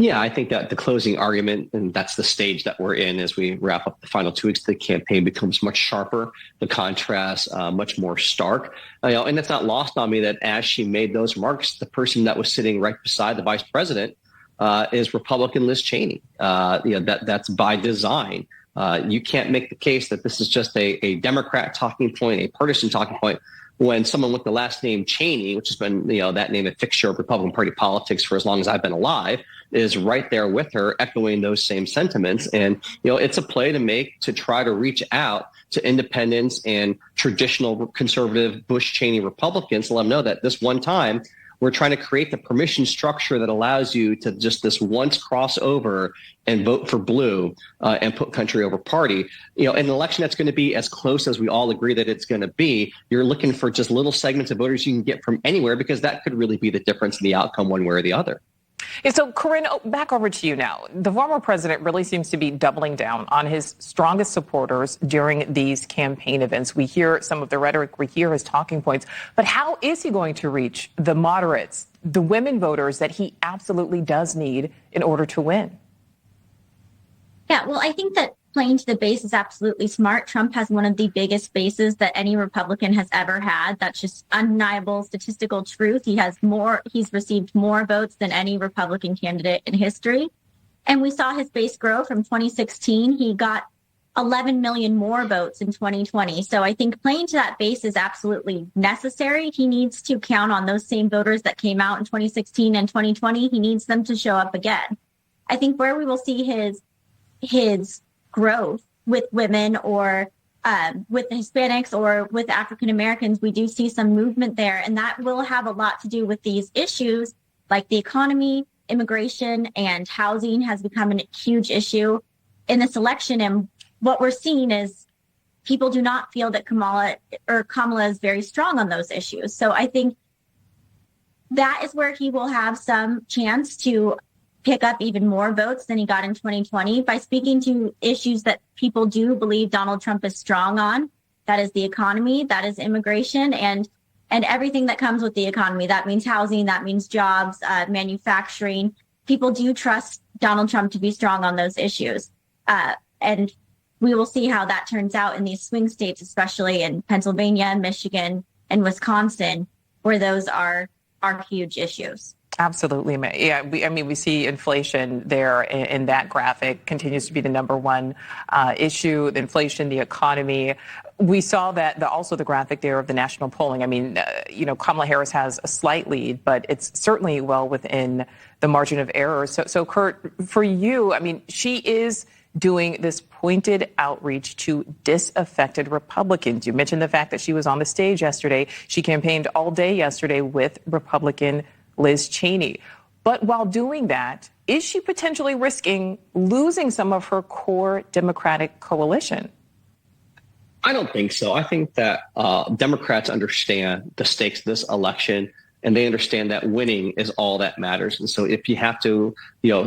Yeah, I think that the closing argument, and that's the stage that we're in as we wrap up the final 2 weeks of the campaign, becomes much sharper. The contrast much more stark. And it's not lost on me that as she made those remarks, the person that was sitting right beside the vice president is Republican Liz Cheney. That's by design. You can't make the case that this is just a Democrat talking point, a partisan talking point, when someone with the last name Cheney, which has been, that name a fixture of Republican Party politics for as long as I've been alive, is right there with her, echoing those same sentiments. And, it's a play to make to try to reach out to independents and traditional conservative Bush Cheney Republicans to let them know that this one time we're trying to create the permission structure that allows you to just this once cross over and vote for blue and put country over party. An election that's going to be as close as we all agree that it's going to be, you're looking for just little segments of voters you can get from anywhere, because that could really be the difference in the outcome one way or the other. Yeah, so, Corinne, back over to you now. The former president really seems to be doubling down on his strongest supporters during these campaign events. We hear some of the rhetoric, we hear his talking points. But how is he going to reach the moderates, the women voters that he absolutely does need in order to win? Yeah, well, I think that playing to the base is absolutely smart. Trump has one of the biggest bases that any Republican has ever had. That's just undeniable statistical truth. He's received more votes than any Republican candidate in history. And we saw his base grow from 2016. He got 11 million more votes in 2020. So I think playing to that base is absolutely necessary. He needs to count on those same voters that came out in 2016 and 2020. He needs them to show up again. I think where we will see his growth with women or with Hispanics or with African Americans, we do see some movement there. And that will have a lot to do with these issues like the economy, immigration, and housing has become a huge issue in this election. And what we're seeing is people do not feel that Kamala is very strong on those issues. So I think that is where he will have some chance to pick up even more votes than he got in 2020 by speaking to issues that people do believe Donald Trump is strong on. That is the economy, that is immigration, and everything that comes with the economy. That means housing, that means jobs, manufacturing. People do trust Donald Trump to be strong on those issues. And we will see how that turns out in these swing states, especially in Pennsylvania, Michigan, and Wisconsin, where those are huge issues. Absolutely. Yeah, we see inflation there in that graphic continues to be the number one issue, the inflation, the economy. We saw that also the graphic there of the national polling. Kamala Harris has a slight lead, but it's certainly well within the margin of error. So Kurt, for you, she is doing this pointed outreach to disaffected Republicans. You mentioned the fact that she was on the stage yesterday. She campaigned all day yesterday with Republican Liz Cheney. But while doing that, is she potentially risking losing some of her core Democratic coalition? I don't think so. I think that Democrats understand the stakes of this election, and they understand that winning is all that matters. And so if you have to,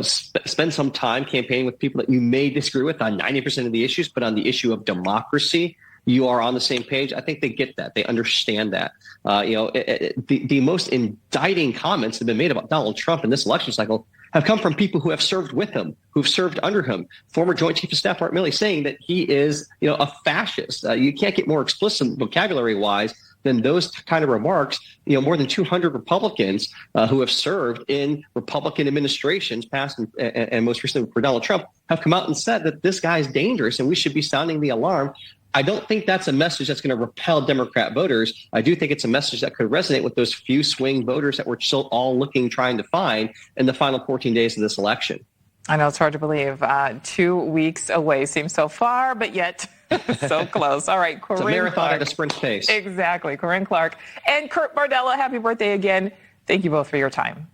spend some time campaigning with people that you may disagree with on 90% of the issues, but on the issue of democracy, you are on the same page. I think they get that. They understand that. The most indicting comments that have been made about Donald Trump in this election cycle have come from people who have served with him, who've served under him. Former Joint Chief of Staff Mark Milley saying that he is, a fascist. You can't get more explicit vocabulary-wise than those kind of remarks. More than 200 Republicans who have served in Republican administrations, past and most recently for Donald Trump, have come out and said that this guy is dangerous and we should be sounding the alarm. I don't think that's a message that's going to repel Democrat voters. I do think it's a message that could resonate with those few swing voters that we're still all trying to find in the final 14 days of this election. I know it's hard to believe. 2 weeks away seems so far, but yet so close. All right, Corinne. It's a marathon at a sprint pace. Exactly. Corinne Clark and Kurt Bardella, happy birthday again. Thank you both for your time.